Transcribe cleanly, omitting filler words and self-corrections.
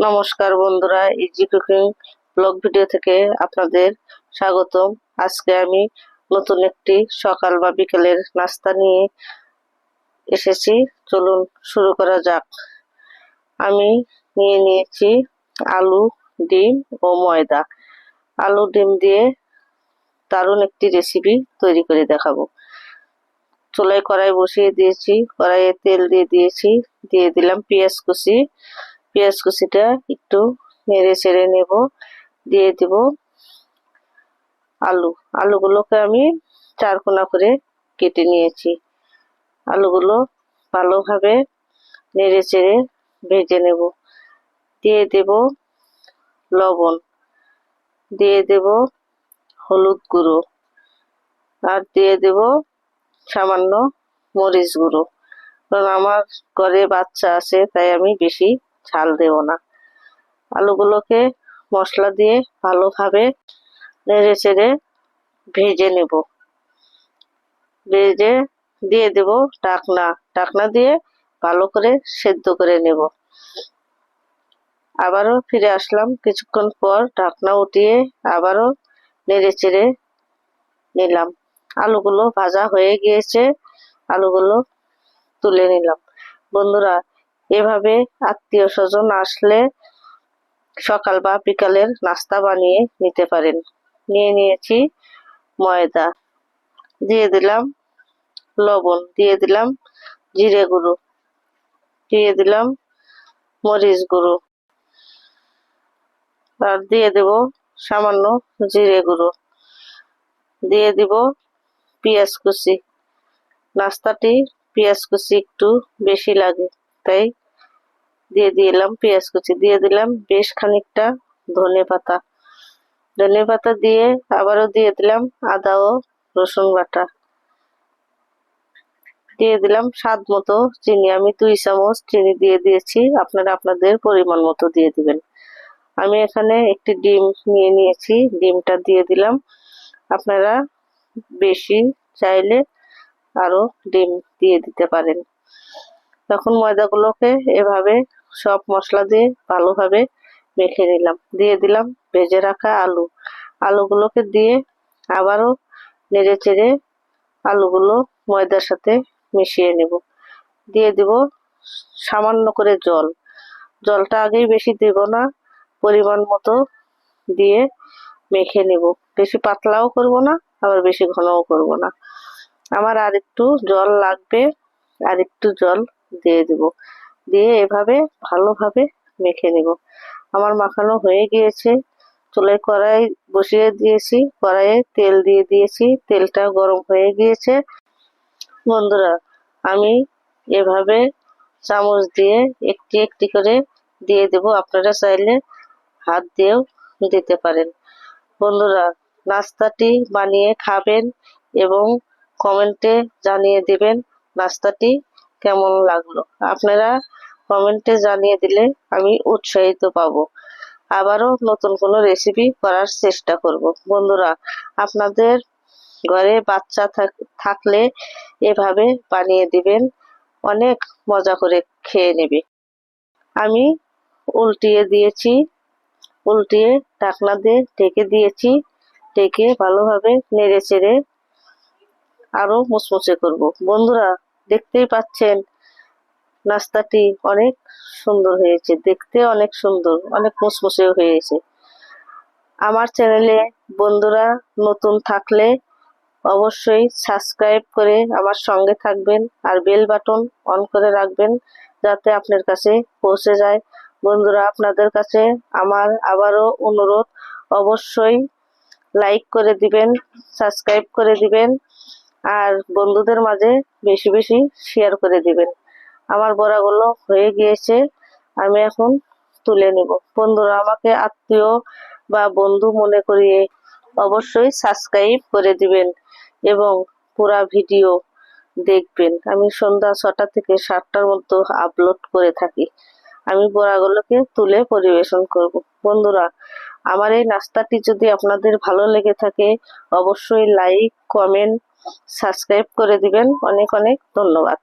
নমস্কার বন্ধুরা, easy cooking blog video থেকে আপনাদের স্বাগতম। আজকে আমি নতুন একটি সকাল বা বিকেলের নাস্তা নিয়ে এসেছি। চলুন শুরু করা যাক। আমি নিয়ে নিয়েছি আলু, ডিম ও ময়দা। আলু ডিম দিয়ে দারুণ একটি রেসিপি তৈরি করে দেখাবো। চুলায় কড়াই বসিয়ে দিয়েছি, কড়াইয়ে তেল দিয়ে দিয়েছি, দিয়ে দিলাম পেঁয়াজ কুচি। পেঁয়াজ কুচিটা একটু নেড়ে চেড়ে নেব। দিয়ে দিব আলুগুলোকে আমি চারকোনা করে কেটে নিয়েছি। আলুগুলো ভালোভাবে নেড়ে চেড়ে ভেজে নেব। দিয়ে দেব লবণ, দিয়ে দেব হলুদ গুঁড়ো, আর দিয়ে দেব সামান্য মরিচ গুঁড়ো। কারণ আমার ঘরে বাচ্চা আছে, তাই আমি বেশি ঝাল দেব না। আলুগুলোকে মশলা দিয়ে ভালোভাবে নেড়ে চেড়ে ভেজে নেব। ভেজে দিয়ে দেব ঢাকনা দিয়ে ভালো করে সেদ্ধ করে নেব। আবারও ফিরে আসলাম কিছুক্ষণ পর, ঢাকনা উঠিয়ে আবারও নেড়ে চেড়ে নিলাম। আলুগুলো ভাজা হয়ে গিয়েছে, আলুগুলো তুলে নিলাম। বন্ধুরা, এভাবে আত্মীয় স্বজন আসলে সকাল বা বিকালের নাস্তা বানিয়ে নিতে পারেন। নিয়ে নিয়েছি ময়দা, দিয়ে দিলাম লবণ, দিয়ে দিলাম জিরে গুঁড়ো, দিয়ে দিলাম মরিচ গুঁড়ো, আর দিয়ে দেব সামান্য জিরে গুঁড়ো, দিয়ে দিব পেঁয়াজ কুচি। নাস্তাটি পেঁয়াজ কুচি একটু বেশি লাগে, তাই দিয়ে দিলাম পেঁয়াজ কুচি। দিয়ে দিলাম বেশ খানিকটা ধনে পাতা দিয়ে আবারও দিয়ে দিলাম আদা ও রসুন বাটা। দিয়ে দিলাম স্বাদ মতো চিনি। আমি 2 চামচ চিনি দিয়ে দিয়েছি, আপনারা আপনাদের পরিমাণ মতো দিয়ে দিবেন। আমি এখানে একটি ডিম নিয়ে নিয়েছি, ডিমটা দিয়ে দিলাম। আপনারা বেশি চাইলে আরো ডিম দিয়ে দিতে পারেন। তখন ময়দাগুলোকে এভাবে সব মশলা দিয়ে ভালোভাবে মেখে নিলাম। দিয়ে দিলাম ভেজে রাখা আলুগুলোকে দিয়ে আবারও নেড়ে চেড়ে আলুগুলো ময়দার সাথে মিশিয়ে নেব। দিয়ে দিব সামান্য করে জলটা আগেই বেশি দেব না, পরিমাণ মতো দিয়ে মেখে নেব। বেশি পাতলাও করব না, আবার বেশি ঘনও করব না। আমার আর একটু জল লাগবে, আর একটু জল দিয়ে দেব। দিয়ে এভাবে ভালোভাবে মেখে নেব। আমার মাখানো হয়ে গিয়েছে। চুলায় কড়াই বসিয়ে দিয়েছি, কড়াইয়ে তেল দিয়ে দিয়েছি, তেলটা গরম হয়ে গিয়েছে। বন্ধুরা, আমি এভাবে চামচ দিয়ে একটি একটি করে দিয়ে দেব। আপনারা চাইলে হাত দিয়েও দিতে পারেন। বন্ধুরা, নাস্তাটি বানিয়ে খাবেন এবং কমেন্টে জানিয়ে দিবেন নাস্তাটি কেমন লাগলো। আপনারা কমেন্টে জানিয়ে দিলে আমি উৎসাহিত পাবো, আবারও নতুন কোনো রেসিপি করার চেষ্টা করব। বন্ধুরা, আপনাদের ঘরে বাচ্চা থাকলে এভাবে বানিয়ে দিবেন, অনেক মজা করে খেয়ে নেবে। আমি উল্টিয়ে দিয়েছি, উল্টিয়ে ঢাকনা দিয়ে ঢেকে দিয়েছি। ঢেকে ভালোভাবে নেড়ে চেড়ে আরো মুচমুচে করব। বন্ধুরা, দেখতেই পাচ্ছেন নাস্তাটি অনেক সুন্দর হয়েছে, দেখতে অনেক সুন্দর, অনেক মুচমুচে হয়েছে। আমার চ্যানেলে বন্ধুরা নতুন থাকলে অবশ্যই সাবস্ক্রাইব করে আমার সঙ্গে থাকবেন, আর বেল বাটন অন করে রাখবেন যাতে আপনার কাছে পৌঁছে যায়। বন্ধুরা, আপনাদের কাছে আমার আবারও অনুরোধ, অবশ্যই লাইক করে দিবেন, সাবস্ক্রাইব করে দিবেন, আর বন্ধুদের মাঝে বেশি বেশি শেয়ার করে দিবেন। আমার বড়াগুলো হয়ে গিয়েছে, আমি এখন তুলে নিব। বন্ধুরা, আমাকে আত্মীয় বা বন্ধু মনে করিয়ে অবশ্যই সাবস্ক্রাইব করে দিবেন এবং পুরা ভিডিও দেখবেন। আমি সন্ধ্যা 6টা থেকে 7টার মধ্যে আপলোড করে থাকি। আমি বড়াগুলোকে তুলে পরিবেশন করব। বন্ধুরা, আমার এই নাস্তাটি যদি আপনাদের ভালো লেগে থাকে অবশ্যই লাইক, কমেন্ট, সাবস্ক্রাইব করে দিবেন। অনেক অনেক ধন্যবাদ।